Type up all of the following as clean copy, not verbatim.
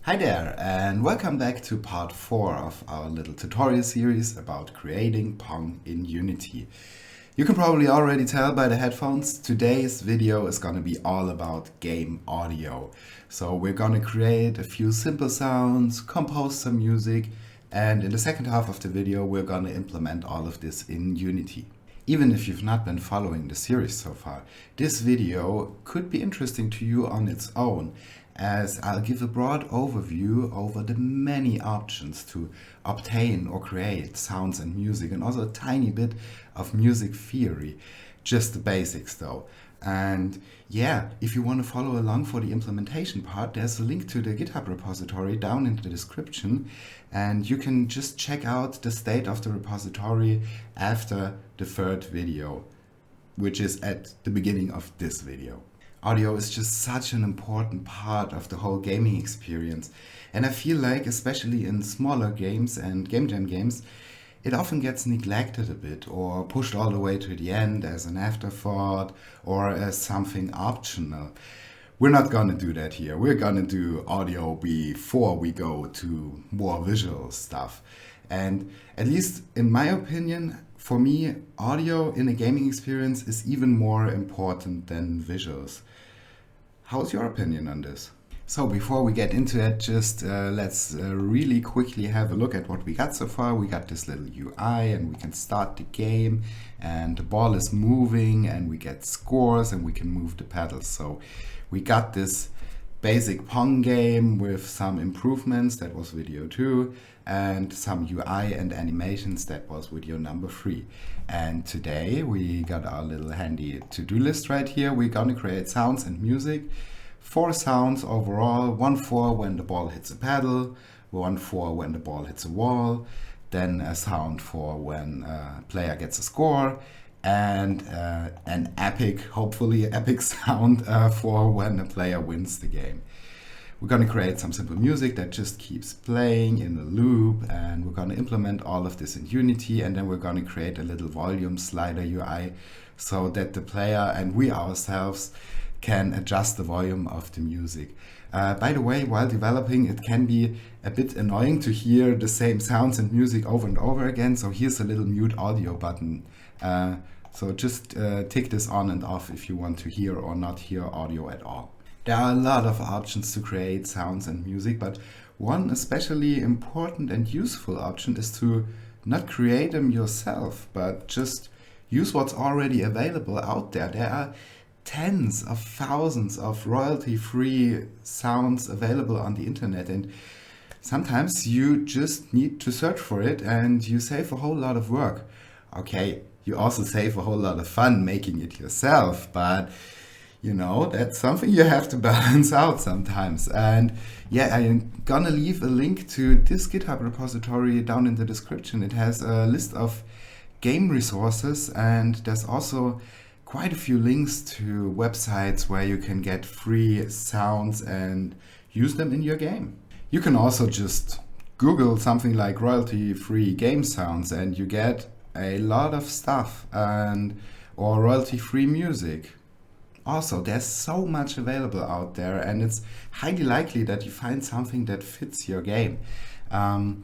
Hi there, and welcome back to part 4 of our little tutorial series about creating Pong in Unity. You can probably already tell by the headphones, today's video is going to be all about game audio. So we're going to create a few simple sounds, compose some music, and in the second half of the video we're going to implement all of this in Unity. Even if you've not been following the series so far, this video could be interesting to you on its own, as I'll give a broad overview over the many options to obtain or create sounds and music, and also a tiny bit of music theory, just the basics though. And yeah, if you want to follow along for the implementation part, there's a link to the GitHub repository down in the description, and you can just check out the state of the repository after the third video, which is at the beginning of this video. Audio is just such an important part of the whole gaming experience, and I feel like, especially in smaller games and game jam games, it often gets neglected a bit or pushed all the way to the end as an afterthought or as something optional. We're not gonna do that here. We're gonna do audio before we go to more visual stuff. And at least in my opinion, for me, audio in a gaming experience is even more important than visuals. How's your opinion on this? So before we get into it, just let's really quickly have a look at what we got so far. We got this little UI and we can start the game and the ball is moving and we get scores and we can move the pedals. So we got this basic Pong game with some improvements, that was video 2, and some UI and animations, that was video number 3. And today we got our little handy to-do list right here. We're gonna create sounds and music. 4 sounds overall, 1 for when the ball hits a pedal, 1 for when the ball hits a wall, then a sound for when a player gets a score, and an epic, hopefully epic sound for when a player wins the game. We're going to create some simple music that just keeps playing in a loop, and we're going to implement all of this in Unity, and then we're going to create a little volume slider UI so that the player and we ourselves can adjust the volume of the music. By the way, while developing, it can be a bit annoying to hear the same sounds and music over and over again, so here's a little mute audio button. So just tick this on and off if you want to hear or not hear audio at all. There are a lot of options to create sounds and music, but one especially important and useful option is to not create them yourself, but just use what's already available out there. There are tens of thousands of royalty-free sounds available on the internet, and sometimes you just need to search for it and you save a whole lot of work. Okay, you also save a whole lot of fun making it yourself, but you know, that's something you have to balance out sometimes. And yeah, I'm gonna leave a link to this GitHub repository down in the description. It has a list of game resources, and there's also quite a few links to websites where you can get free sounds and use them in your game. You can also just Google something like royalty-free game sounds and you get a lot of stuff, or royalty-free music. Also, there's so much available out there, and it's highly likely that you find something that fits your game. I'm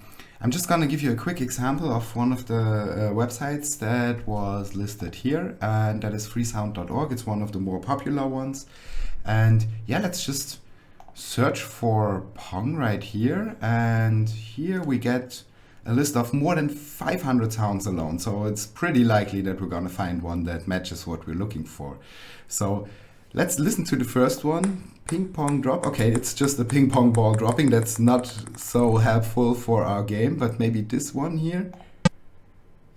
just gonna give you a quick example of one of the websites that was listed here, and that is freesound.org. It's one of the more popular ones. And yeah, let's just search for Pong right here, and here we get a list of more than 500 sounds alone. So it's pretty likely that we're gonna find one that matches what we're looking for. So let's listen to the first one, ping pong drop. Okay, it's just a ping pong ball dropping. That's not so helpful for our game, but maybe this one here.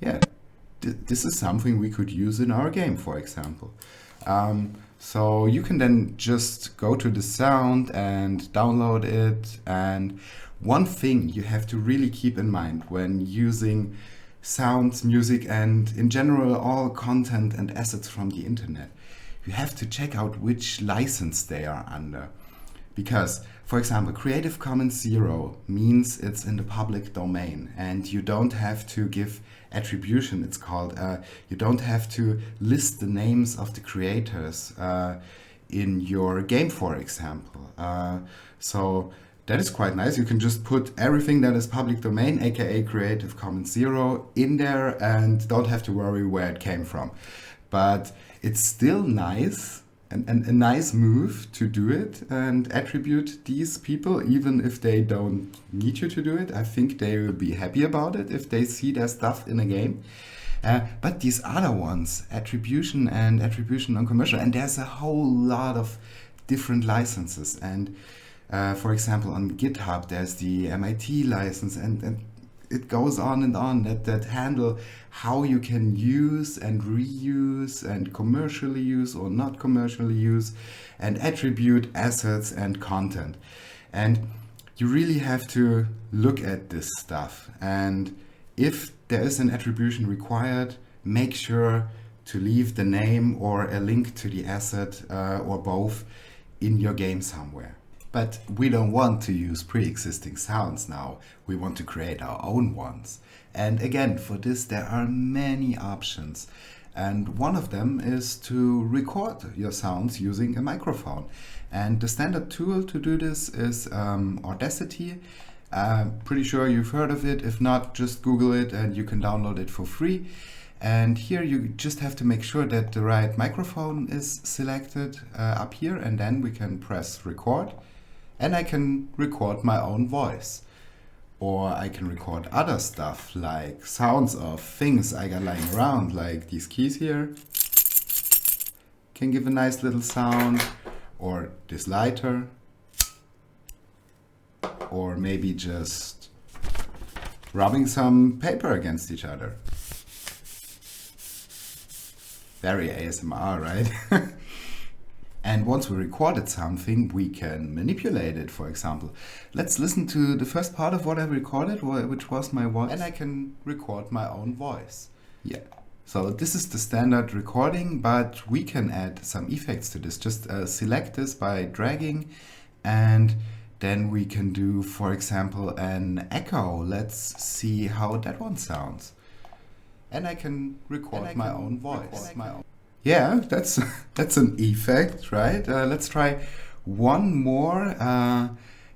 Yeah, this is something we could use in our game, for example. So you can then just go to the sound and download it. And one thing you have to really keep in mind when using sounds, music, and in general all content and assets from the internet, you have to check out which license they are under. Because, for example, Creative Commons 0 means it's in the public domain, and you don't have to give attribution, it's called. You don't have to list the names of the creators in your game, for example. So that is quite nice. You can just put everything that is public domain, aka Creative Commons 0, in there and don't have to worry where it came from. But it's still nice and a nice move to do it and attribute these people, even if they don't need you to do it. I think they will be happy about it if they see their stuff in a game. But these other ones, attribution and attribution non-commercial, and there's a whole lot of different licenses. And for example, on GitHub, there's the MIT license, and it goes on and on that handle how you can use and reuse and commercially use or not commercially use and attribute assets and content. And you really have to look at this stuff. And if there is an attribution required, make sure to leave the name or a link to the asset or both in your game somewhere. But we don't want to use pre-existing sounds now. We want to create our own ones. And again, for this there are many options. And one of them is to record your sounds using a microphone. And the standard tool to do this is Audacity. Pretty sure you've heard of it. If not, just Google it and you can download it for free. And here you just have to make sure that the right microphone is selected up here, and then we can press record. And I can record my own voice. Or I can record other stuff, like sounds of things I got lying around, like these keys here. Can give a nice little sound. Or this lighter. Or maybe just rubbing some paper against each other. Very ASMR, right? And once we recorded something, we can manipulate it, for example. Let's listen to the first part of what I recorded, which was my voice. And I can record my own voice. Yeah. So this is the standard recording, but we can add some effects to this. Just select this by dragging, and then we can do, for example, an echo. Let's see how that one sounds. And I can record my own voice. Yeah, that's an effect, right? Let's try one more.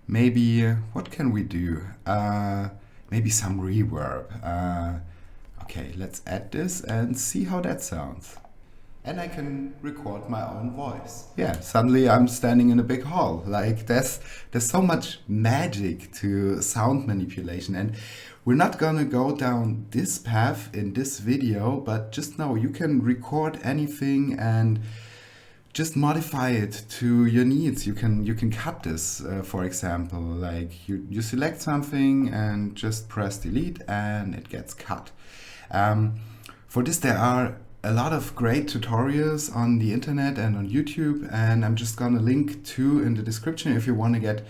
Maybe, what can we do? Maybe some reverb. Okay, let's add this and see how that sounds. And I can record my own voice. Yeah, suddenly I'm standing in a big hall. Like there's so much magic to sound manipulation, and we're not gonna go down this path in this video, but just know you can record anything and just modify it to your needs. You can cut this, for example, like you select something and just press delete and it gets cut. For this there are a lot of great tutorials on the internet and on YouTube, and I'm just gonna link two in the description if you want to get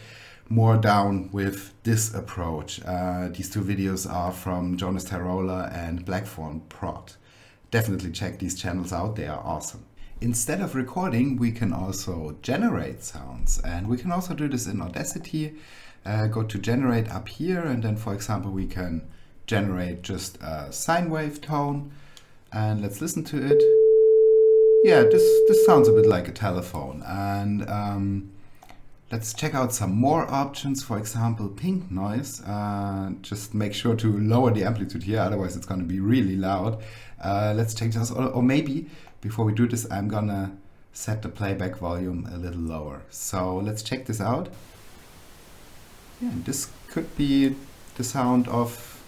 more down with this approach. These two videos are from Jonas Tyrola and Blackthorn Prod. Definitely check these channels out, they are awesome. Instead of recording, we can also generate sounds, and we can also do this in Audacity. Go to generate up here, and then for example we can generate just a sine wave tone, and let's listen to it. Yeah, this sounds a bit like a telephone. And let's check out some more options. For example, pink noise. Just make sure to lower the amplitude here, otherwise it's going to be really loud. Let's check this, or maybe before we do this, I'm gonna set the playback volume a little lower. So let's check this out. Yeah, this could be the sound of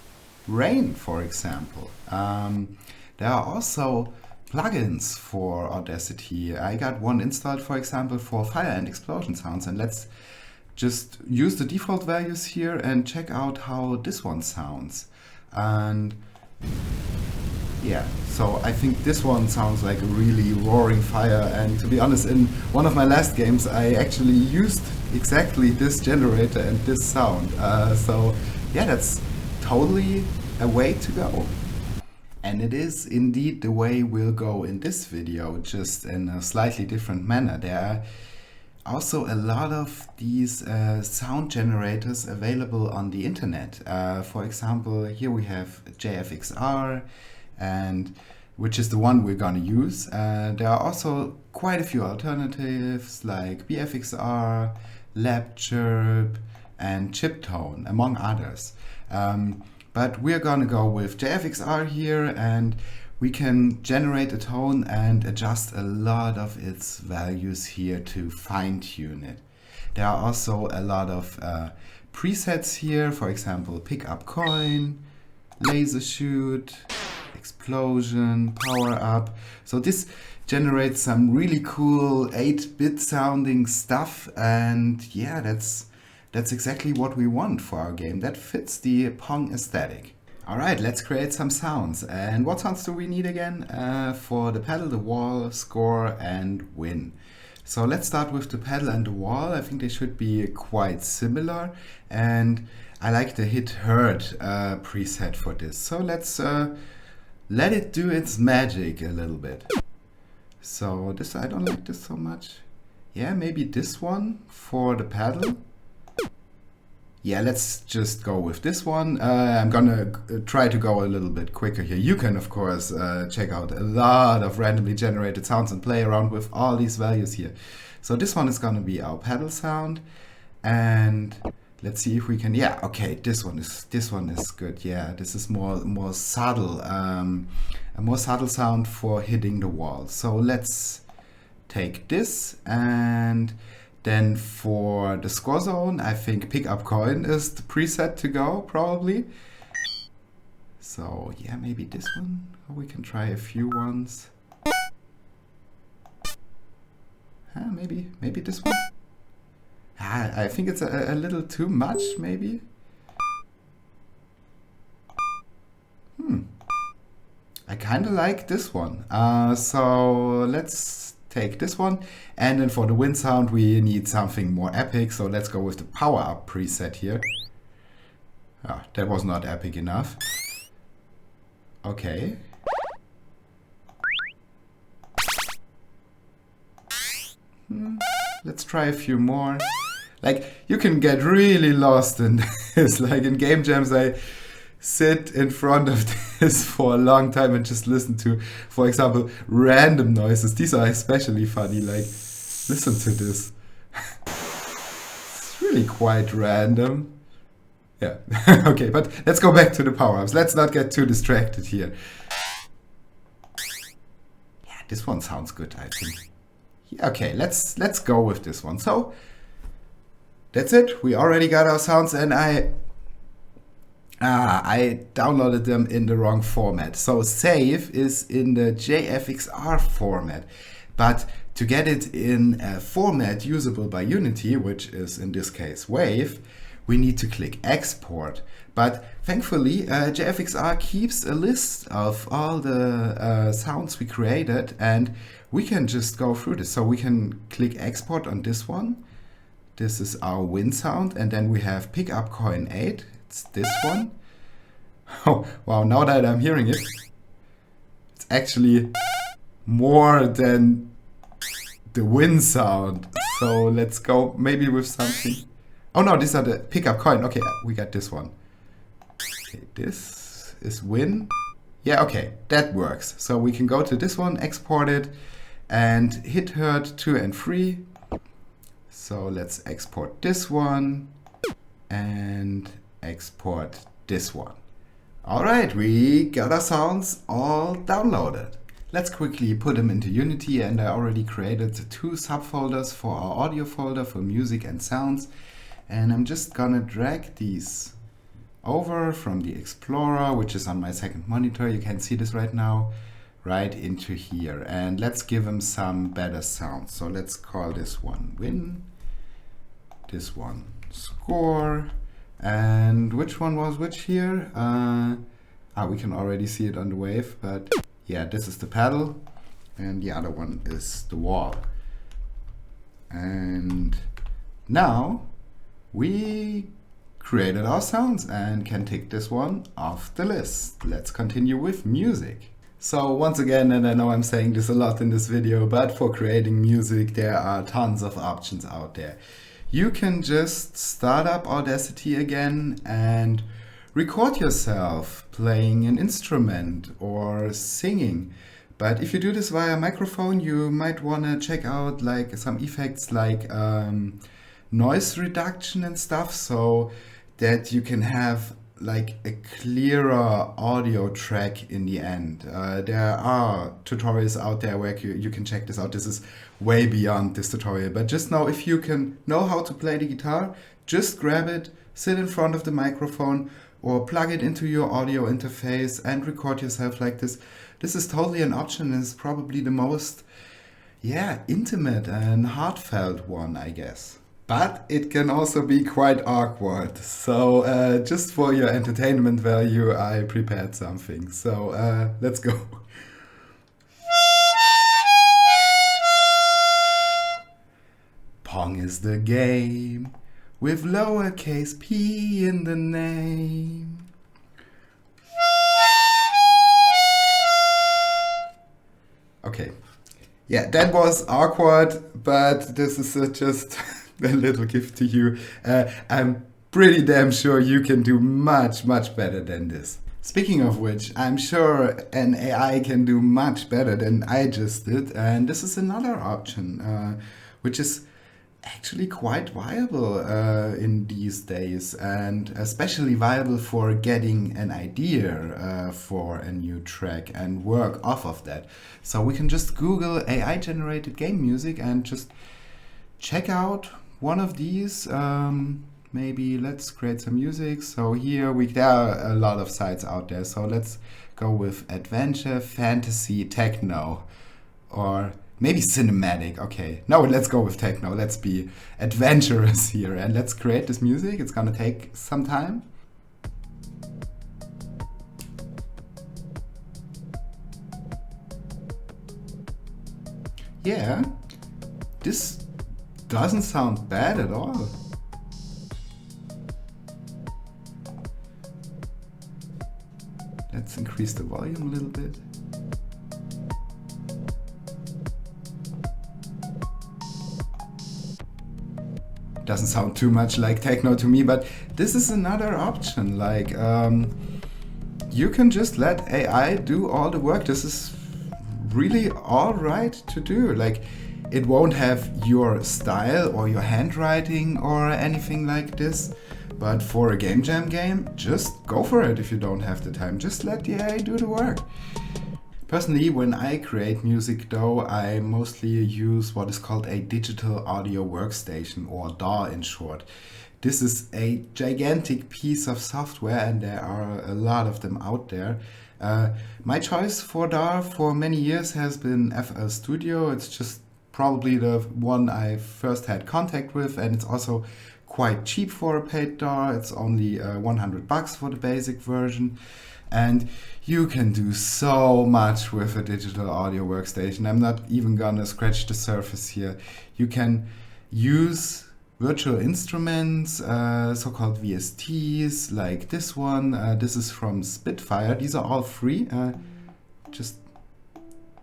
rain, for example. There are also plugins for Audacity. I got one installed, for example, for fire and explosion sounds, and let's just use the default values here and check out how this one sounds. And yeah, so I think this one sounds like a really roaring fire, and to be honest, in one of my last games I actually used exactly this generator and this sound. So yeah, that's totally a way to go. And it is indeed the way we'll go in this video, just in a slightly different manner. There are also a lot of these sound generators available on the internet. For example, here we have jfxr, and which is the one we're gonna use. There are also quite a few alternatives like bfxr, labchirp, and chip tone, among others. But we're gonna go with jfxr here, and we can generate a tone and adjust a lot of its values here to fine-tune it. There are also a lot of presets here, for example, pick up coin, laser shoot, explosion, power up. So this generates some really cool 8-bit sounding stuff, and yeah, that's exactly what we want for our game. That fits the Pong aesthetic. Alright, let's create some sounds. And what sounds do we need again? For the pedal, the wall, score and win. So let's start with the pedal and the wall. I think they should be quite similar, and I like the hit hurt preset for this. So let's let it do its magic a little bit. So this, I don't like this so much. Yeah, maybe this one for the pedal. Yeah, let's just go with this one. I'm gonna try to go a little bit quicker here. You can, of course, check out a lot of randomly generated sounds and play around with all these values here. So this one is gonna be our pedal sound, and let's see if we can. Yeah, okay, this one is good. Yeah, this is more subtle, a more subtle sound for hitting the wall. So let's take this, and then for the score zone, I think pick up coin is the preset to go, probably. So yeah, maybe this one, or we can try a few ones. Maybe this one. I think it's a little too much, maybe. I kind of like this one. So let's take this one. And then for the wind sound, we need something more epic. So let's go with the power up preset here. Ah, that was not epic enough. Okay. Let's try a few more. Like, you can get really lost in this. Like in game jams, I sit in front of this for a long time and just listen to, for example, random noises. These are especially funny. Like, listen to this. It's really quite random. Yeah. Okay, but let's go back to the power-ups. Let's not get too distracted here. Yeah, this one sounds good, I think. Yeah, okay, let's go with this one. So that's it. We already got our sounds, and I downloaded them in the wrong format. So save is in the jfxr format, but to get it in a format usable by Unity, which is in this case Wave, we need to click export. But thankfully, jfxr keeps a list of all the sounds we created, and we can just go through this. So we can click export on this one. This is our win sound, and then we have pick up coin 8. It's this one. Oh, wow, now that I'm hearing it, it's actually more than the win sound. So let's go maybe with something. Oh no, these are the pick up coin. Okay, we got this one. Okay, this is win. Yeah, okay, that works. So we can go to this one, export it, and hit hurt 2 and 3. So let's export this one and export this one. All right, we got our sounds all downloaded. Let's quickly put them into Unity, and I already created 2 subfolders for our audio folder for music and sounds. And I'm just gonna drag these over from the Explorer, which is on my second monitor. You can see this right now, right into here. And let's give them some better sounds. So let's call this one win, this one score, and which one was which here? We can already see it on the wave, but yeah, this is the pedal, and the other one is the wall. And now we created our sounds and can take this one off the list. Let's continue with music. So once again, and I know I'm saying this a lot in this video, but for creating music there are tons of options out there. You can just start up Audacity again and record yourself playing an instrument or singing. But if you do this via microphone, you might want to check out like some effects like noise reduction and stuff, so that you can have like a clearer audio track in the end. There are tutorials out there where you can check this out. This is way beyond this tutorial, but just know if you can know how to play the guitar, just grab it, sit in front of the microphone, or plug it into your audio interface and record yourself like this. This is totally an option, and it's probably the most, intimate and heartfelt one, I guess. But it can also be quite awkward. So just for your entertainment value, I prepared something. So let's go. Pong is the game with lowercase p in the name. Okay. Yeah, that was awkward, but this is just a little gift to you. I'm pretty damn sure you can do much, much better than this. Speaking of which, I'm sure an AI can do much better than I just did, and this is another option, which is actually quite viable in these days, and especially viable for getting an idea for a new track and work off of that. So we can just Google AI generated game music and just check out one of these. Maybe let's create some music. So here there are a lot of sites out there. So let's go with adventure, fantasy, techno, or maybe cinematic. Okay, no, let's go with techno. Let's be adventurous here and let's create this music. It's gonna take some time. Yeah, this doesn't sound bad at all. Let's increase the volume a little bit. Doesn't sound too much like techno to me, but this is another option. Like you can just let AI do all the work. This is really all right to do. Like, it won't have your style or your handwriting or anything like this, but for a game jam game, just go for it. If you don't have the time, just let the AI do the work. Personally, when I create music though, I mostly use what is called a digital audio workstation, or DAW in short. This is a gigantic piece of software, and there are a lot of them out there. My choice for DAW for many years has been FL Studio. It's just probably the one I first had contact with, and it's also quite cheap for a paid DAW. It's only $100 for the basic version. And you can do so much with a digital audio workstation. I'm not even gonna scratch the surface here. You can use virtual instruments, so-called VSTs, like this one. This is from Spitfire. These are all free.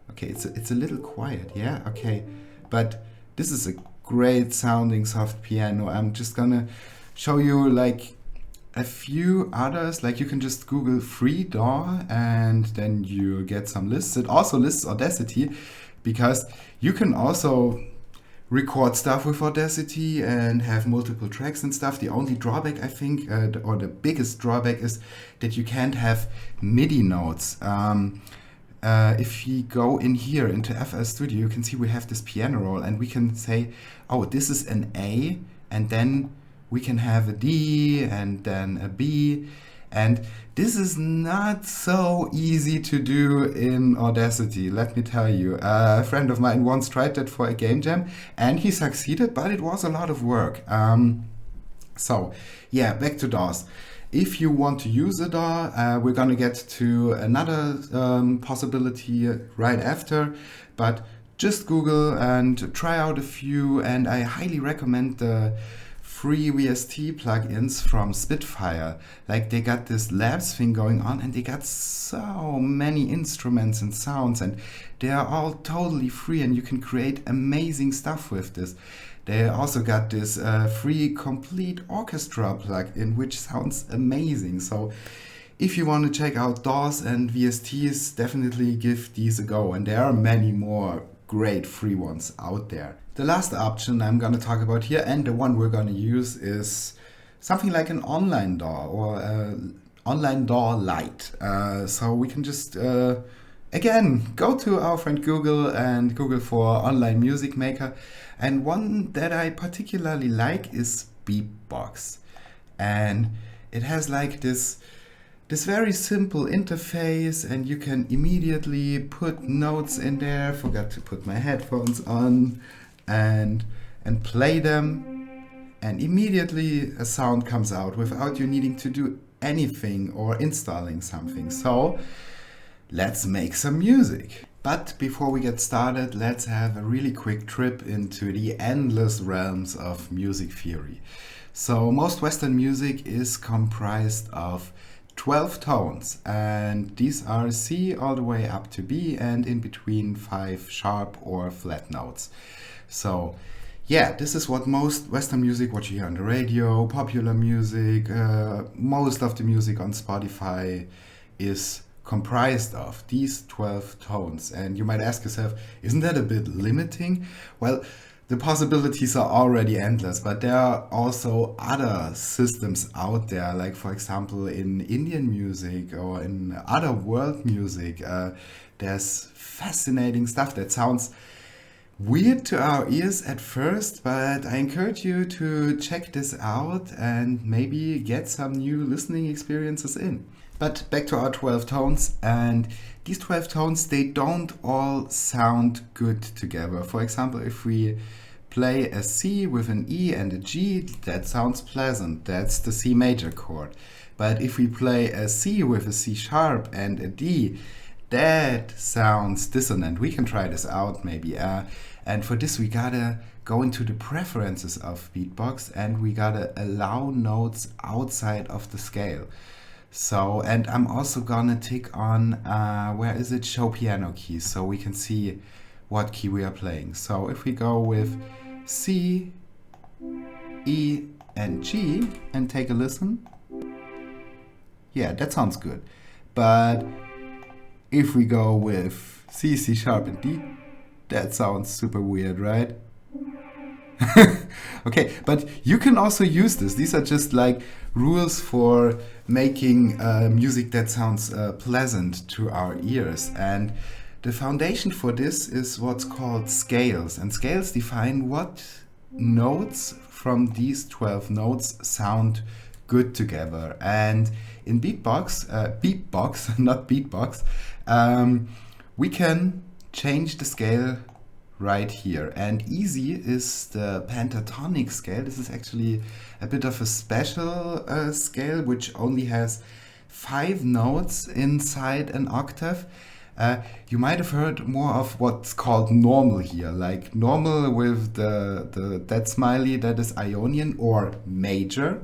Okay, it's a little quiet, yeah, okay. But this is a great sounding soft piano. I'm just gonna show you like a few others. Like, you can just Google free DAW and then you get some lists. It also lists Audacity, because you can also record stuff with Audacity and have multiple tracks and stuff. The only drawback, I think, or the biggest drawback, is that you can't have MIDI notes. If we go in here into FL Studio, you can see we have this piano roll, and we can say, oh, this is an A, and then we can have a D and then a B. And this is not so easy to do in Audacity, let me tell you. A friend of mine once tried that for a game jam, and he succeeded, but it was a lot of work. So yeah, back to DAWs. If you want to use a DAW, we're gonna get to another possibility right after, but just Google and try out a few, and I highly recommend the free VST plugins from Spitfire. Like, they got this labs thing going on, and they got so many instruments and sounds, and they are all totally free, and you can create amazing stuff with this. They also got this free complete orchestra plugin, which sounds amazing. So if you want to check out DAWs and VSTs, definitely give these a go, and there are many more great free ones out there. The last option I'm going to talk about here, and the one we're going to use, is something like an online DAW or online DAW Lite. So we can just, again, go to our friend Google and Google for online music maker. And one that I particularly like is BeepBox. And it has like this very simple interface, and you can immediately put notes in there. Forgot to put my headphones on and play them, and immediately a sound comes out without you needing to do anything or installing something. So let's make some music. But before we get started, let's have a really quick trip into the endless realms of music theory. So most Western music is comprised of 12 tones, and these are C all the way up to B, and in between 5 sharp or flat notes. So yeah, this is what most Western music, what you hear on the radio, popular music, most of the music on Spotify is comprised of, these 12 tones. And you might ask yourself, isn't that a bit limiting? Well, the possibilities are already endless, but there are also other systems out there, like for example in Indian music or in other world music. There's fascinating stuff that sounds weird to our ears at first, but I encourage you to check this out and maybe get some new listening experiences in. But back to our 12 tones, and these 12 tones, they don't all sound good together. For example, if we play a C with an E and a G, that sounds pleasant. That's the C major chord. But if we play a C with a C sharp and a D, that sounds dissonant. We can try this out maybe. And for this, we gotta go into the preferences of BeepBox, and we gotta allow notes outside of the scale. So, and I'm also gonna tick on, where is it? Show piano keys, so we can see what key we are playing. So if we go with C, E, and G and take a listen, yeah, that sounds good. But if we go with C, C sharp, and D, that sounds super weird, right? Okay, but you can also use this. These are just like rules for making music that sounds pleasant to our ears. And the foundation for this is what's called scales. And scales define what notes from these 12 notes sound good together. And in BeepBox, not BeepBox, we can change the scale right here. And easy is the pentatonic scale. This is actually a bit of a special scale which only has 5 notes inside an octave. You might have heard more of what's called normal here, like normal with that smiley, that is Ionian or major,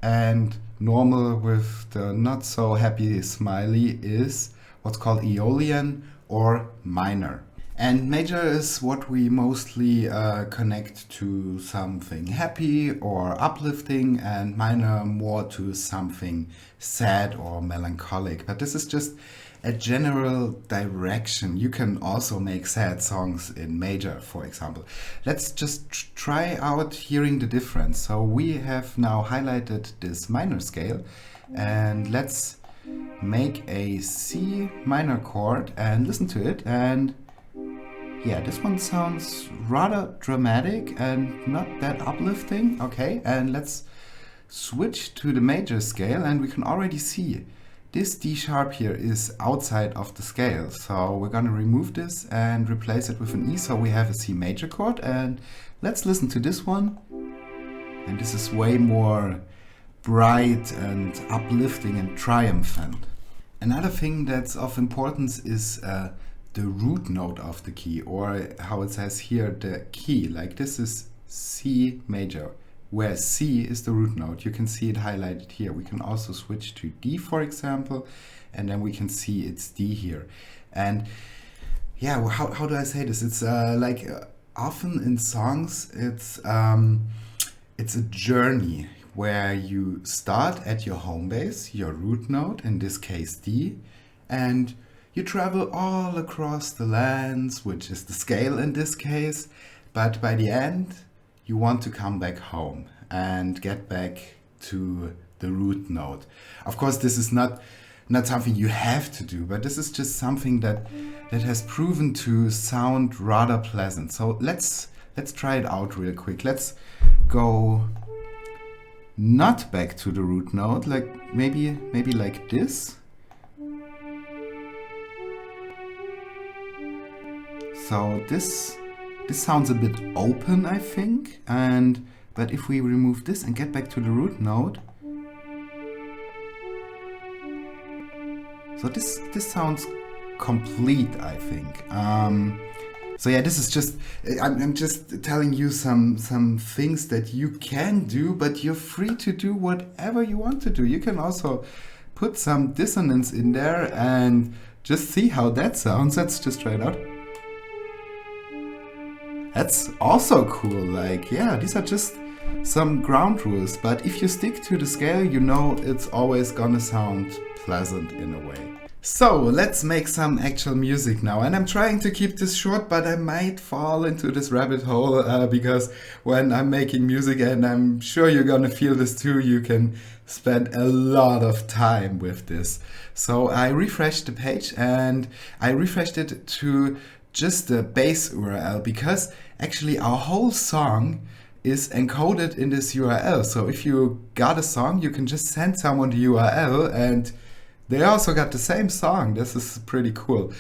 and normal with the not so happy smiley is what's called Aeolian or minor. And major is what we mostly connect to something happy or uplifting, and minor more to something sad or melancholic. But this is just a general direction. You can also make sad songs in major, for example. Let's just try out hearing the difference. So we have now highlighted this minor scale, and let's make a C minor chord and listen to it. And yeah, this one sounds rather dramatic and not that uplifting. Okay, and let's switch to the major scale, and we can already see this D sharp here is outside of the scale. So we're gonna remove this and replace it with an E, so we have a C major chord. And let's listen to this one. And this is way more bright and uplifting and triumphant. Another thing that's of importance is the root note of the key, or how it says here, the key. Like this is C major, where C is the root note. You can see it highlighted here. We can also switch to D, for example, and then we can see it's D here. And yeah, well, how do I say this? It's often in songs, it's a journey where you start at your home base, your root note, in this case D, and you travel all across the lands, which is the scale in this case, but by the end you want to come back home and get back to the root note. Of course, this is not something you have to do, but this is just something that has proven to sound rather pleasant. So let's try it out real quick. Let's go not back to the root note, like maybe like this. So this sounds a bit open, I think, but if we remove this and get back to the root note, so this sounds complete, I think. So yeah, this is just, I'm just telling you some things that you can do, but you're free to do whatever you want to do. You can also put some dissonance in there and just see how that sounds. Let's just try it out. That's also cool. Like, yeah, these are just some ground rules, but if you stick to the scale, you know it's always gonna sound pleasant in a way. So let's make some actual music now, and I'm trying to keep this short, but I might fall into this rabbit hole because when I'm making music, and I'm sure you're gonna feel this too, you can spend a lot of time with this. So I refreshed the page and I refreshed it to just the base URL, because actually our whole song is encoded in this URL. So if you got a song, you can just send someone the URL and they also got the same song. This is pretty cool.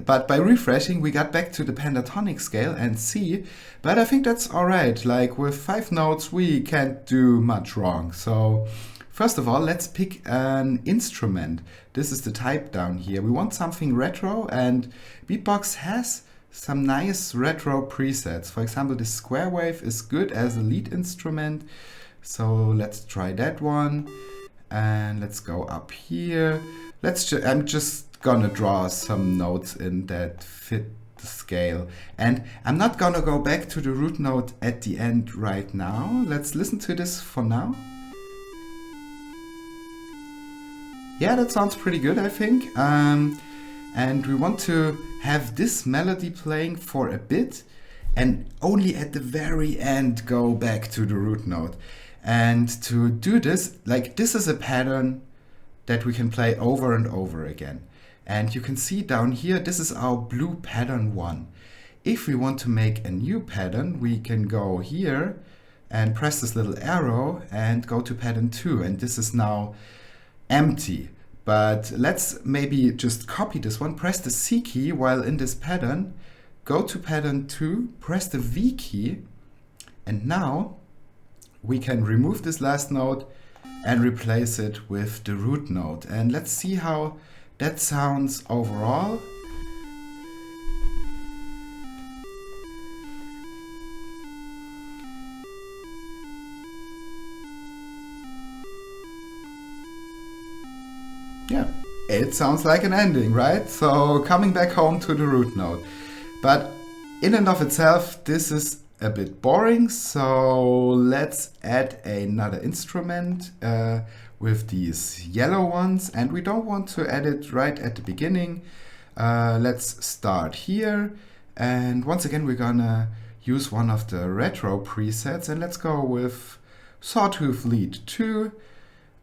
But by refreshing, we got back to the pentatonic scale and C, but I think that's all right. Like with 5 notes, we can't do much wrong. So first of all, let's pick an instrument. This is the type down here. We want something retro, and BeepBox has some nice retro presets. For example, this square wave is good as a lead instrument. So let's try that one. And let's go up here. I'm just gonna draw some notes in that fit the scale. And I'm not gonna go back to the root note at the end right now. Let's listen to this for now. Yeah, that sounds pretty good, I think. And we want to have this melody playing for a bit and only at the very end go back to the root note. And to do this, like, this is a pattern that we can play over and over again. And you can see down here, this is our blue pattern 1. If we want to make a new pattern, we can go here and press this little arrow and go to pattern 2. And this is now empty. But let's maybe just copy this one, press the C key while in this pattern, go to pattern 2, press the V key, and now we can remove this last note and replace it with the root note. And let's see how that sounds overall. Yeah, it sounds like an ending, right? So coming back home to the root note. But in and of itself, this is a bit boring, so let's add another instrument with these yellow ones, and we don't want to add it right at the beginning. Let's start here, and once again we're gonna use one of the retro presets, and let's go with Sawtooth Lead 2,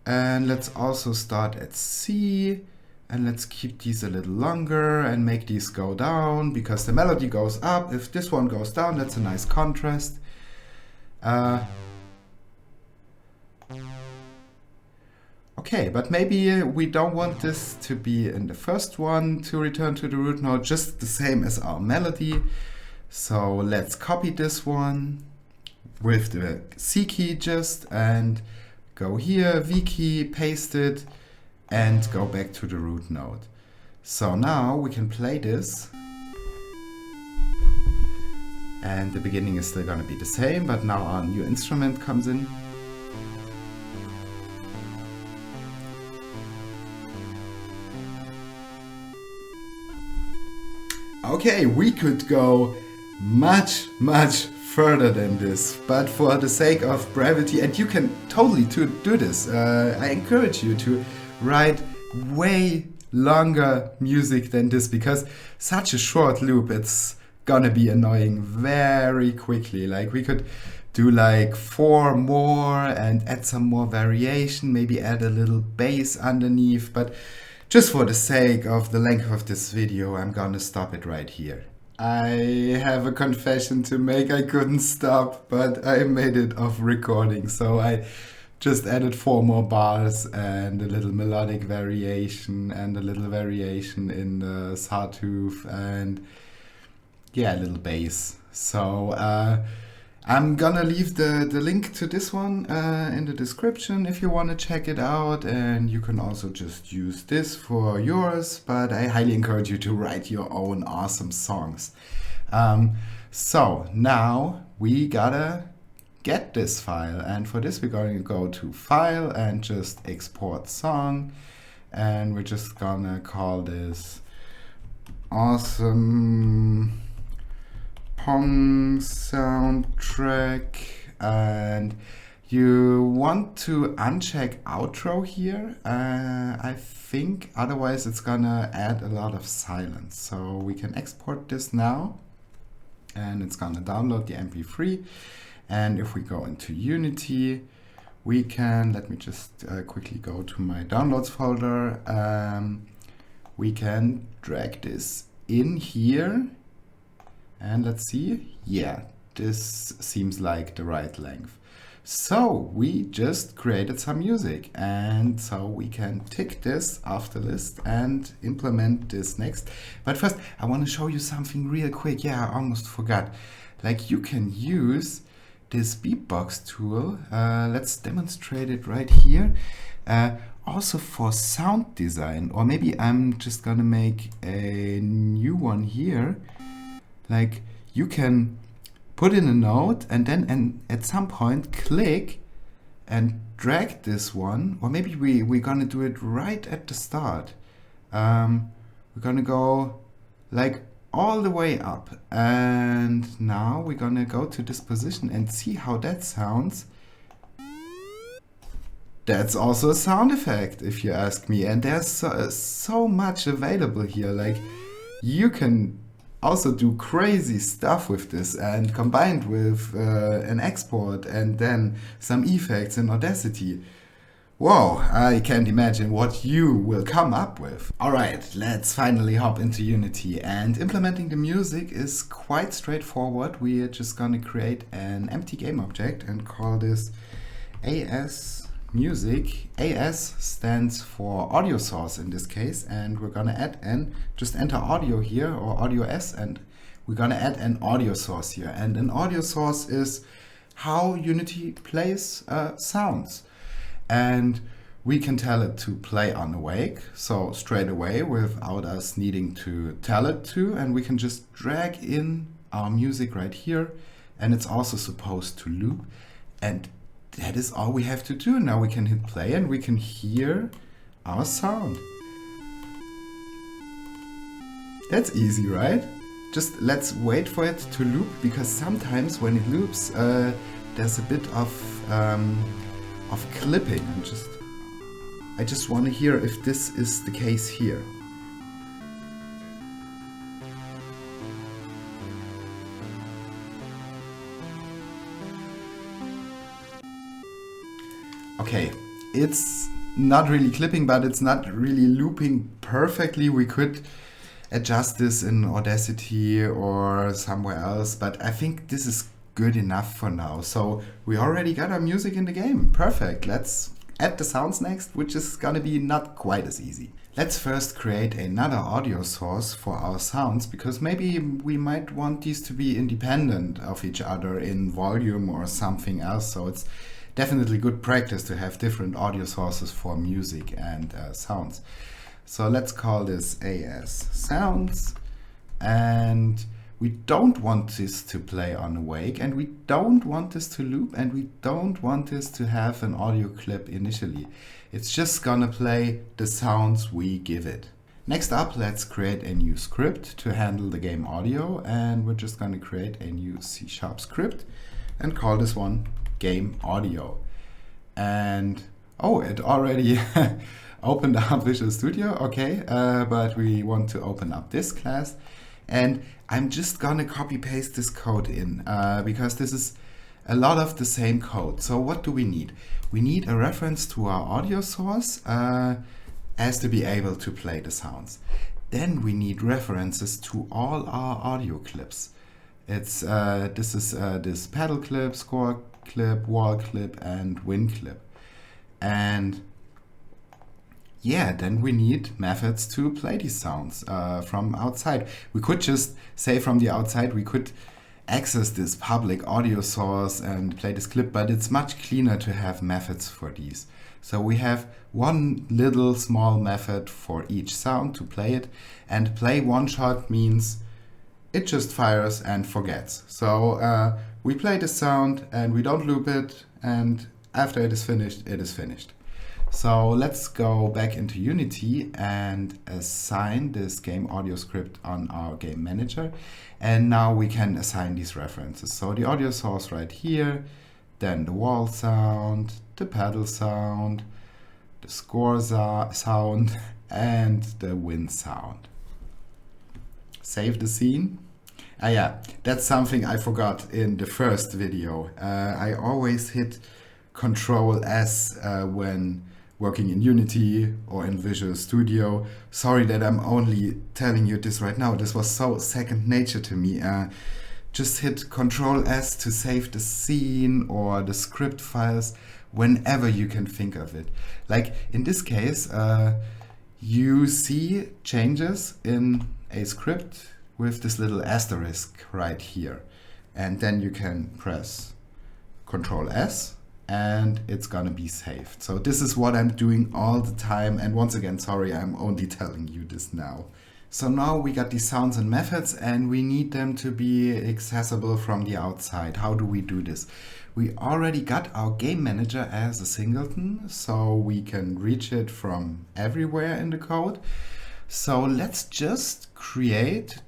and let's also start at C. And let's keep these a little longer and make these go down because the melody goes up. If this one goes down, that's a nice contrast. Okay, but maybe we don't want this to be in the first one to return to the root note, just the same as our melody. So let's copy this one with the C key just and go here, V key, paste it, and go back to the root note. So now we can play this, and the beginning is still gonna be the same, but now our new instrument comes in. Okay, we could go much further than this, but for the sake of brevity, and you can totally do this, I encourage you to write way longer music than this, because such a short loop, it's gonna be annoying very quickly. Like we could do like 4 more and add some more variation, maybe add a little bass underneath, but just for the sake of the length of this video, I'm gonna stop it right here. I have a confession to make. I couldn't stop, but I made it off recording, so I just added 4 more bars and a little melodic variation and a little variation in the sawtooth and yeah, a little bass. So I'm gonna leave the link to this one in the description if you want to check it out, and you can also just use this for yours, but I highly encourage you to write your own awesome songs. So now we gotta get this file, and for this we're going to go to File and just Export Song, and we're just gonna call this Awesome Pong Soundtrack, and you want to uncheck outro here, I think, otherwise it's gonna add a lot of silence. So we can export this now, and it's gonna download the MP3. And if we go into Unity, we can, let me just quickly go to my downloads folder. We can drag this in here, and let's see. Yeah, this seems like the right length. So we just created some music, and so we can tick this off the list and implement this next. But first, I want to show you something real quick. Yeah, I almost forgot. Like, you can use this BeepBox tool. Let's demonstrate it right here. Also for sound design, or maybe I'm just gonna make a new one here. Like, you can put in a note and then at some point click and drag this one, or maybe we're gonna do it right at the start. We're gonna go like all the way up, and now we're gonna go to this position and see how that sounds. That's also a sound effect, if you ask me, and there's so much available here. Like, you can also do crazy stuff with this, and combined with an export and then some effects in Audacity. Whoa, I can't imagine what you will come up with. Alright, let's finally hop into Unity, and implementing the music is quite straightforward. We are just gonna create an empty game object and call this AS Music. AS stands for audio source in this case, and we're gonna add just enter audio here, or audio S, and we're gonna add an audio source here. And an audio source is how Unity plays sounds. And we can tell it to play on awake, so straight away without us needing to tell it to, and we can just drag in our music right here, and it's also supposed to loop, and that is all we have to do. Now we can hit play and we can hear our sound. That's easy, right? Just let's wait for it to loop, because sometimes when it loops, there's a bit of clipping. I just want to hear if this is the case here. Okay, it's not really clipping, but it's not really looping perfectly. We could adjust this in Audacity or somewhere else, but I think this is good enough for now. So we already got our music in the game. Perfect. Let's add the sounds next, which is gonna be not quite as easy. Let's first create another audio source for our sounds, because maybe we might want these to be independent of each other in volume or something else. So it's definitely good practice to have different audio sources for music and sounds. So let's call this AS Sounds, and we don't want this to play on awake, and we don't want this to loop, and we don't want this to have an audio clip initially. It's just gonna play the sounds we give it. Next up, let's create a new script to handle the game audio, and we're just gonna create a new C# script and call this one Game Audio. And oh, it already opened up Visual Studio. Okay, but we want to open up this class, And I'm just gonna copy paste this code in because this is a lot of the same code. So what do we need? We need a reference to our audio source as to be able to play the sounds. Then we need references to all our audio clips. This is pedal clip, score clip, wall clip, and wind clip. And yeah, then we need methods to play these sounds from outside. We could just say from the outside, we could access this public audio source and play this clip, but it's much cleaner to have methods for these. So we have one little small method for each sound to play it, and play one shot means it just fires and forgets. So we play the sound and we don't loop it, and after it is finished, it is finished. So let's go back into Unity and assign this game audio script on our game manager. And now we can assign these references. So the audio source right here, then the wall sound, the pedal sound, the score sound, and the wind sound. Save the scene. Yeah, that's something I forgot in the first video. I always hit Control S when working in Unity or in Visual Studio. Sorry that I'm only telling you this right now. This was so second nature to me. Just hit Control S to save the scene or the script files whenever you can think of it. Like in this case, you see changes in a script with this little asterisk right here. And then you can press Control S and it's gonna be saved. So this is what I'm doing all the time. And once again, sorry, I'm only telling you this now. So now we got these sounds and methods and we need them to be accessible from the outside. How do we do this? We already got our game manager as a singleton, so we can reach it from everywhere in the code. So let's just create,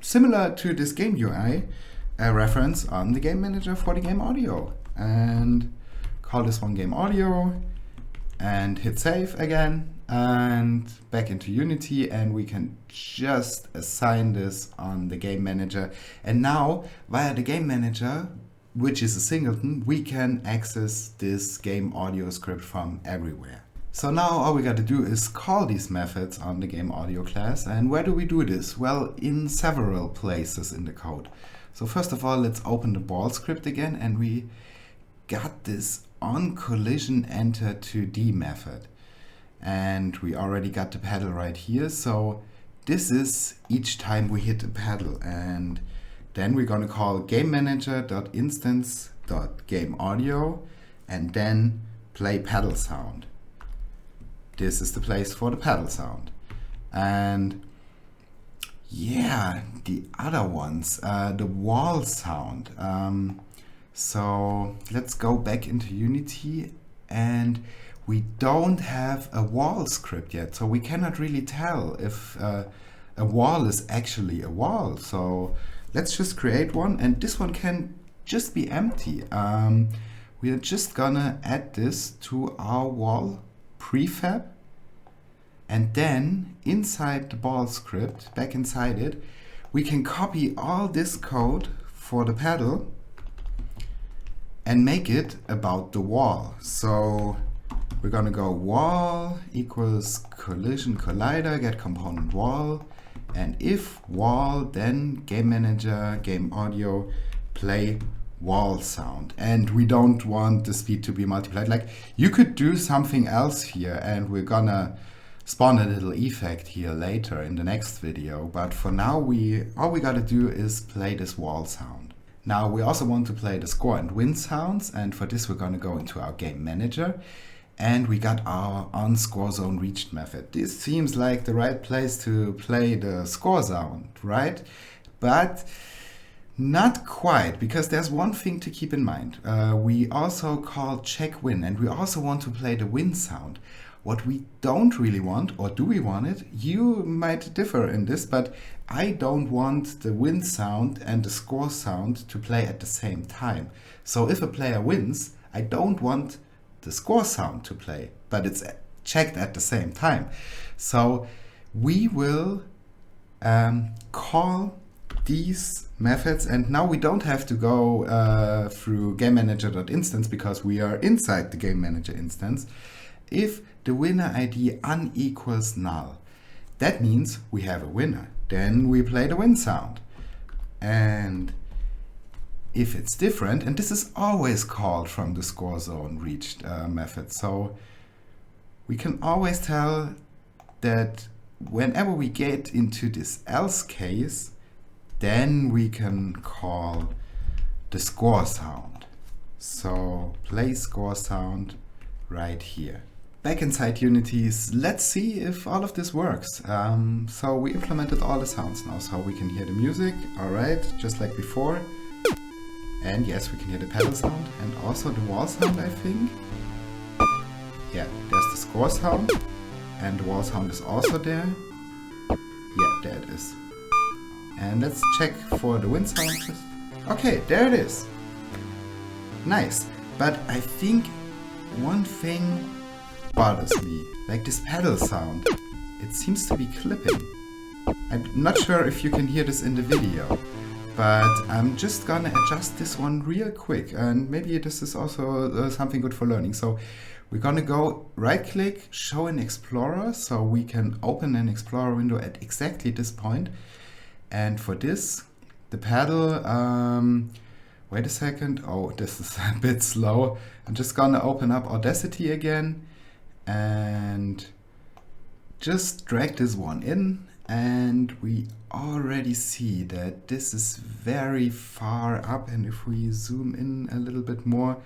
similar to this game UI, a reference on the game manager for the game audio. And call this one game audio and hit save again and back into Unity, and we can just assign this on the game manager. And now via the game manager, which is a singleton, we can access this game audio script from everywhere. So now all we got to do is call these methods on the game audio class. And where do we do this? Well, in several places in the code. So first of all, let's open the ball script again, and we got this on collision enter 2D method. And we already got the pedal right here. So this is each time we hit the pedal. And then we're going to call game manager.instance.gameAudio and then play pedal sound. This is the place for the pedal sound. And yeah, the other ones, the wall sound. So let's go back into Unity, and we don't have a wall script yet. So we cannot really tell if a wall is actually a wall. So let's just create one, and this one can just be empty. We are just gonna add this to our wall prefab, and then inside the ball script, back inside it, we can copy all this code for the pedal and make it about the wall. So we're gonna go wall equals collision collider, get component wall, and if wall, then game manager, game audio, play wall sound. And we don't want the speed to be multiplied. Like, you could do something else here, and we're gonna spawn a little effect here later in the next video. But for now, all we gotta do is play this wall sound. Now we also want to play the score and wind sounds, and for this we're gonna go into our game manager. And we got our onScoreZone reached method. This seems like the right place to play the score sound, right? But not quite, because there's one thing to keep in mind. We also call check win, and we also want to play the wind sound. What we don't really want, or do we want it? You might differ in this, but I don't want the wind sound and the score sound to play at the same time. So if a player wins, I don't want the score sound to play, but it's checked at the same time. So we will call these methods, and now we don't have to go through GameManager.instance because we are inside the GameManager instance. If the winner ID unequals null, that means we have a winner. Then we play the win sound. And if it's different, and this is always called from the score zone reached method, so we can always tell that whenever we get into this else case, then we can call the score sound. So play score sound right here. Back inside Unity, let's see if all of this works. So we implemented all the sounds now, so we can hear the music, alright, just like before. And yes, we can hear the pedal sound and also the wall sound, I think. Yeah, there's the score sound and the wall sound is also there. Yeah, there it is. And let's check for the win sound. Okay, there it is. Nice. But I think one thing bothers me, like this pedal sound. It seems to be clipping. I'm not sure if you can hear this in the video, but I'm just gonna adjust this one real quick, and maybe this is also something good for learning. So we're gonna go right click, show in Explorer, so we can open an Explorer window at exactly this point. And for this, the pedal, wait a second, oh, this is a bit slow. I'm just gonna open up Audacity again and just drag this one in, and we already see that this is very far up. And if we zoom in a little bit more,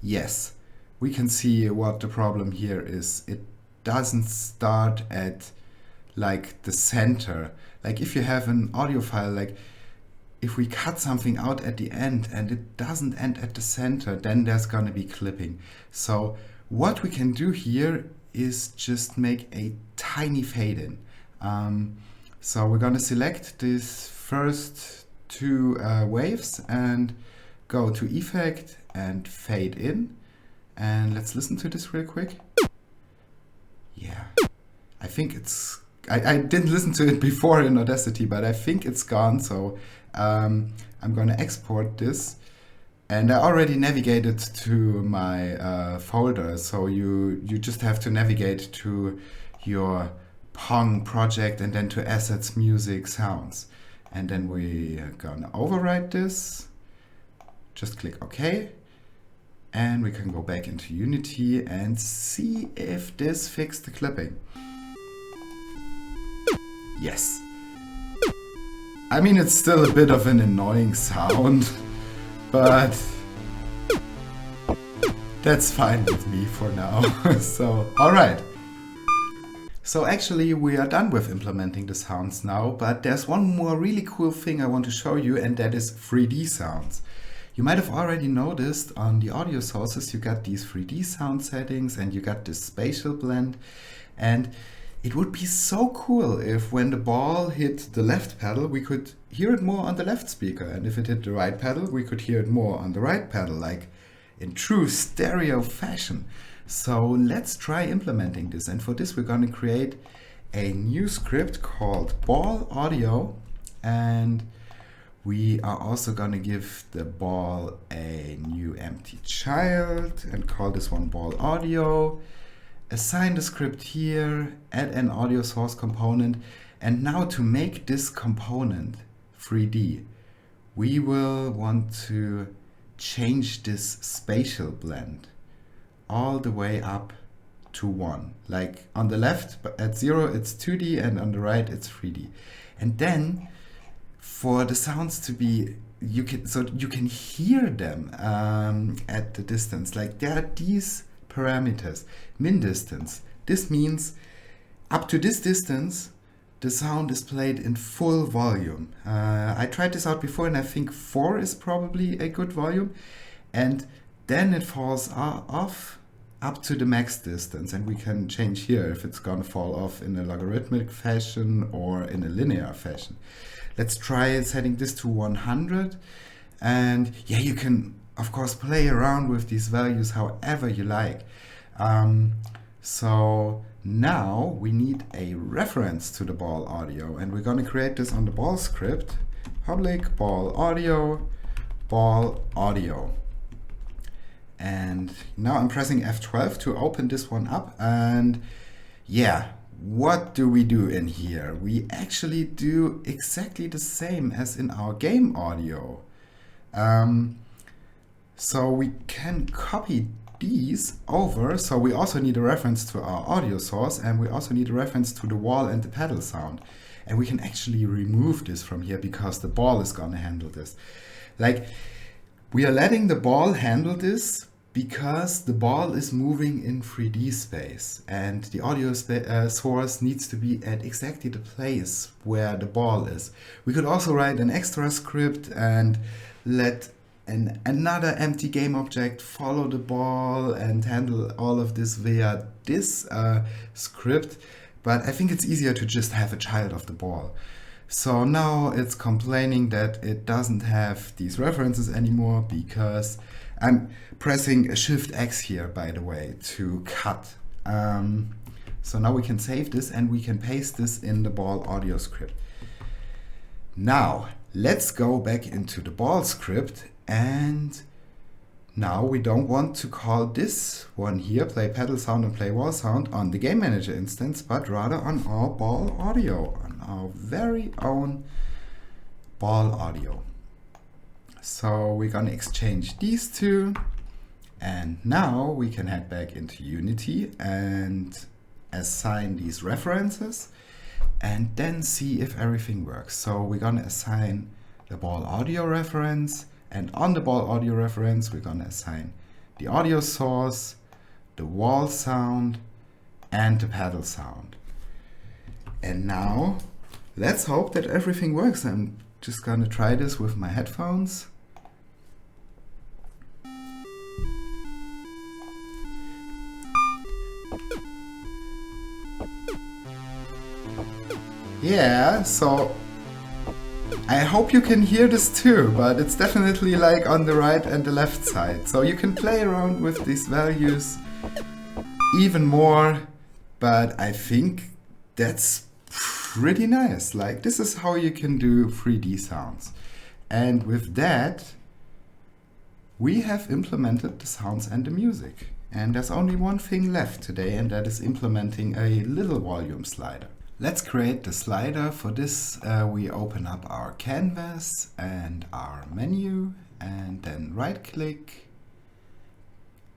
yes, we can see what the problem here is. It doesn't start at like the center. Like if you have an audio file, like if we cut something out at the end and it doesn't end at the center, then there's gonna be clipping. So what we can do here is just make a tiny fade in. So we're gonna select these first two waves and go to Effect and Fade in. And let's listen to this real quick. Yeah, I think it's, I didn't listen to it before in Audacity, but I think it's gone. So I'm gonna export this. And I already navigated to my folder, so you just have to navigate to your Pong project and then to Assets, Music, Sounds. And then we are gonna overwrite this. Just click OK. And we can go back into Unity and see if this fixed the clipping. Yes. I mean, it's still a bit of an annoying sound, but that's fine with me for now. So, alright. So actually we are done with implementing the sounds now, but there's one more really cool thing I want to show you, and that is 3D sounds. You might have already noticed on the audio sources you got these 3D sound settings and you got this spatial blend, and it would be so cool if when the ball hit the left pedal we could hear it more on the left speaker, and if it hit the right pedal we could hear it more on the right pedal, like in true stereo fashion. So let's try implementing this, and for this we're going to create a new script called ball audio, and we are also going to give the ball a new empty child and call this one ball audio. Assign the script here, add an audio source component, and now to make this component 3D, we will want to change this spatial blend all the way up to 1. Like on the left, but at 0 it's 2D, and on the right it's 3D. And then for the sounds to be, you can hear them at the distance. Like there are these parameters, min distance. This means up to this distance the sound is played in full volume. I tried this out before and I think 4 is probably a good volume, and then it falls off up to the max distance, and we can change here if it's gonna fall off in a logarithmic fashion or in a linear fashion. Let's try setting this to 100, and yeah, you can of course play around with these values however you like. So now we need a reference to the ball audio, and we're going to create this on the ball script. public ball audio. And now I'm pressing F12 to open this one up, and yeah, what do we do in here? We actually do exactly the same as in our game audio. So we can copy these over. So we also need a reference to our audio source, and we also need a reference to the wall and the pedal sound. And we can actually remove this from here because the ball is gonna handle this. Like, we are letting the ball handle this because the ball is moving in 3D space, and the audio source needs to be at exactly the place where the ball is. We could also write an extra script and let another empty game object follow the ball and handle all of this via this script, but I think it's easier to just have a child of the ball. So now it's complaining that it doesn't have these references anymore because I'm pressing a Shift X here, by the way, to cut. So now we can save this and we can paste this in the ball audio script. Now let's go back into the ball script, and now we don't want to call this one here, play pedal sound and play wall sound, on the game manager instance, but rather on our ball audio, on our very own ball audio. So we're gonna exchange these two, and now we can head back into Unity and assign these references and then see if everything works. So we're gonna assign the ball audio reference, and on the ball audio reference we're gonna assign the audio source, the wall sound, and the pedal sound. And now let's hope that everything works. I'm just gonna try this with my headphones. Yeah, so I hope you can hear this too, but it's definitely like on the right and the left side. So you can play around with these values even more, but I think that's pretty nice. Like, this is how you can do 3D sounds. And with that, we have implemented the sounds and the music. And there's only one thing left today, and that is implementing a little volume slider. Let's create the slider. For this, we open up our canvas and our menu, and then right click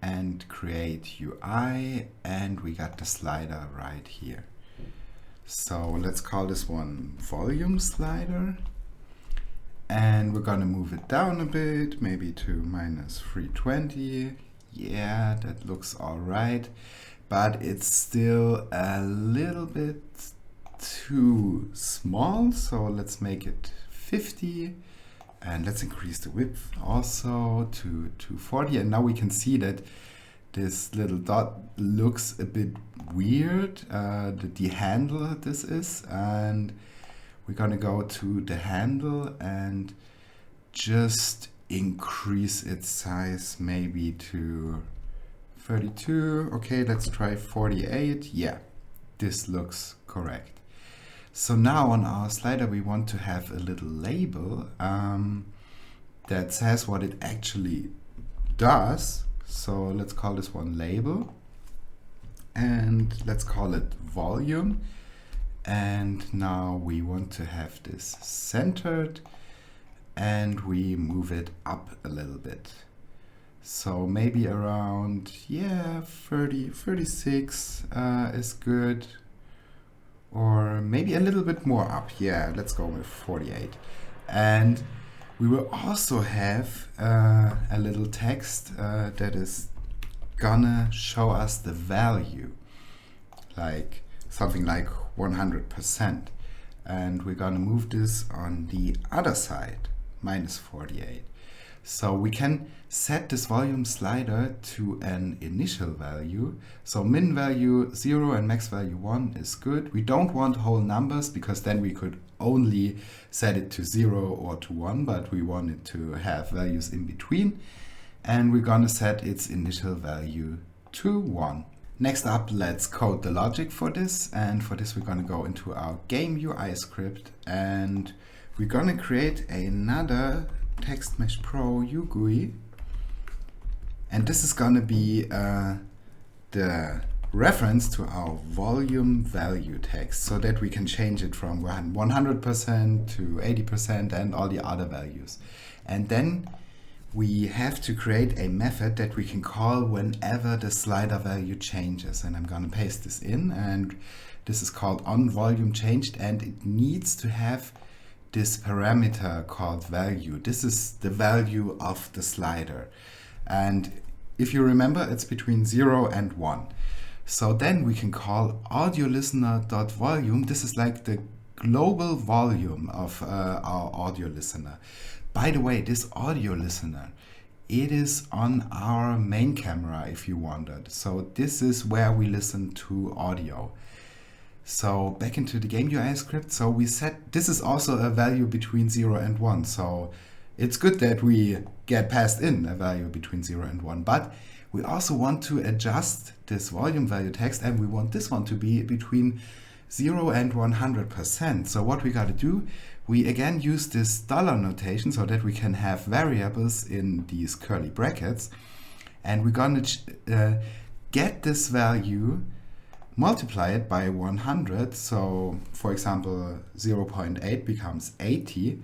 and create UI, and we got the slider right here. So let's call this one volume slider, and we're gonna move it down a bit, maybe to -320. Yeah, that looks all right, but it's still a little bit too small, so let's make it 50, and let's increase the width also to 240. And now we can see that this little dot looks a bit weird, the handle this is, and we're gonna go to the handle and just increase its size maybe to 32. Okay, let's try 48. Yeah, this looks correct. So now on our slider we want to have a little label that says what it actually does. So let's call this one label, and let's call it volume. And now we want to have this centered, and we move it up a little bit. So maybe around, yeah, 30, 36 is good. Or maybe a little bit more up. Yeah, let's go with 48. And we will also have a little text that is gonna show us the value, like something like 100%. And we're gonna move this on the other side, -48. So we can set this volume slider to an initial value. So min value 0 and max value 1 is good. We don't want whole numbers because then we could only set it to 0 or to 1, but we want it to have values in between. And we're gonna set its initial value to 1. Next up, let's code the logic for this. And for this, we're gonna go into our game UI script, and we're gonna create another Text Mesh Pro UGUI, and this is gonna be the reference to our volume value text, so that we can change it from 100% to 80% and all the other values. And then we have to create a method that we can call whenever the slider value changes. And I'm gonna paste this in, and this is called onVolumeChanged, and it needs to have this parameter called value. This is the value of the slider. And if you remember, it's between 0 and 1. So then we can call audio_listener.volume. This is like the global volume of our audio listener. By the way, this audio listener, it is on our main camera, if you wondered. So this is where we listen to audio. So back into the game UI script. So we set, this is also a value between 0 and 1. So it's good that we get passed in a value between 0 and 1. But we also want to adjust this volume value text, and we want this one to be between 0 and 100%. So what we got to do, we again use this dollar notation so that we can have variables in these curly brackets, and we're going to get this value, multiply it by 100. So for example, 0.8 becomes 80.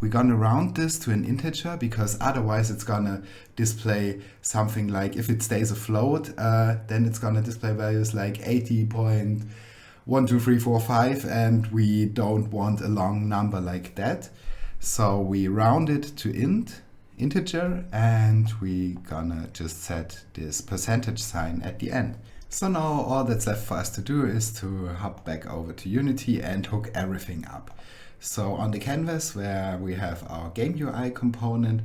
We're gonna round this to an integer, because otherwise it's gonna display something like, if it stays a float, then it's gonna display values like 80.12345, and we don't want a long number like that. So we round it to integer, and we gonna just set this percentage sign at the end. So now all that's left for us to do is to hop back over to Unity and hook everything up. So on the canvas where we have our game UI component,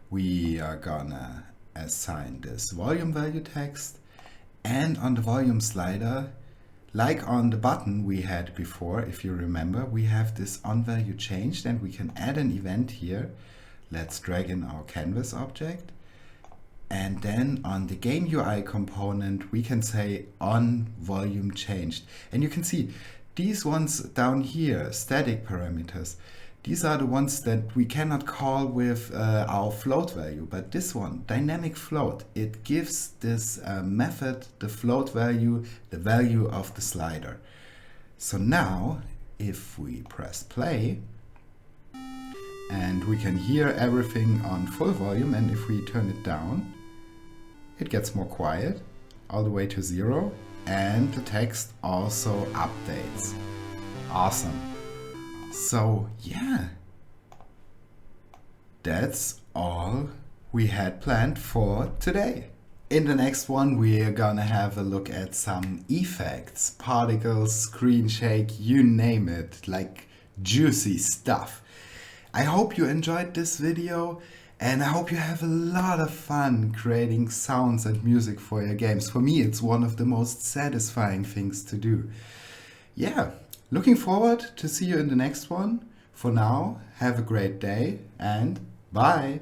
we are gonna assign this volume value text, and on the volume slider, like on the button we had before, if you remember, we have this onValueChanged, and we can add an event here. Let's drag in our canvas object, and then on the game UI component we can say onVolumeChanged, and you can see these ones down here, static parameters, these are the ones that we cannot call with our float value. But this one, dynamic float, it gives this method the float value, the value of the slider. So now, if we press play, and we can hear everything on full volume, and if we turn it down, it gets more quiet, all the way to 0. And the text also updates. Awesome. So yeah, that's all we had planned for today. In the next one, we're gonna have a look at some effects, particles, screen shake, you name it, like juicy stuff. I hope you enjoyed this video, and I hope you have a lot of fun creating sounds and music for your games. For me, it's one of the most satisfying things to do. Yeah, looking forward to see you in the next one. For now, have a great day, and bye!